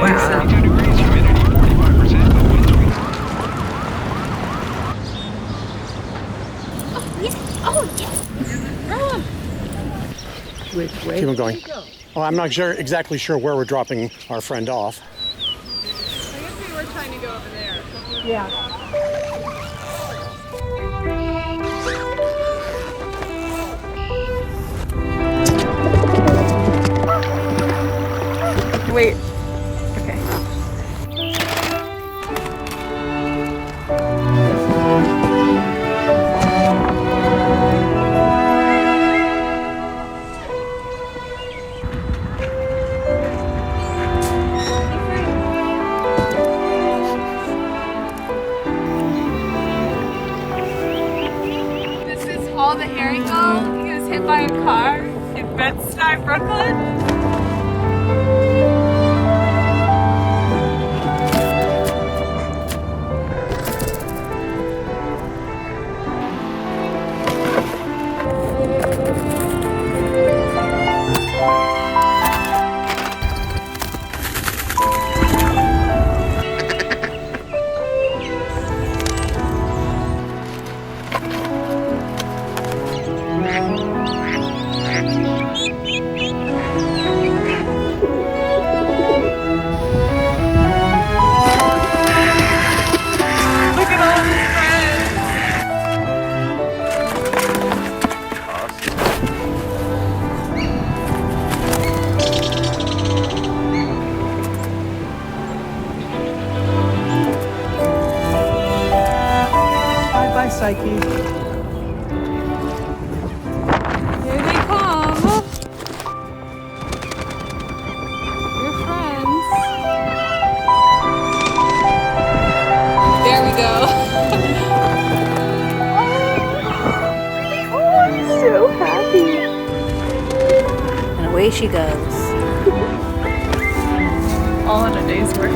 Wow. 72 degrees, humidity 45%, but winds will. Oh, yes. Which way? Keep on going. Oh, I'm not exactly sure where we're dropping our friend off. I guess we were trying to go over there. Yeah. Wait. Okay. This is Hall the Herring Gull. He was hit by a car in Bed-Stuy, Brooklyn. Bye, Psyche. Here they come. Your friends. There we go. Oh, I'm so happy. And away she goes. All in a day's work.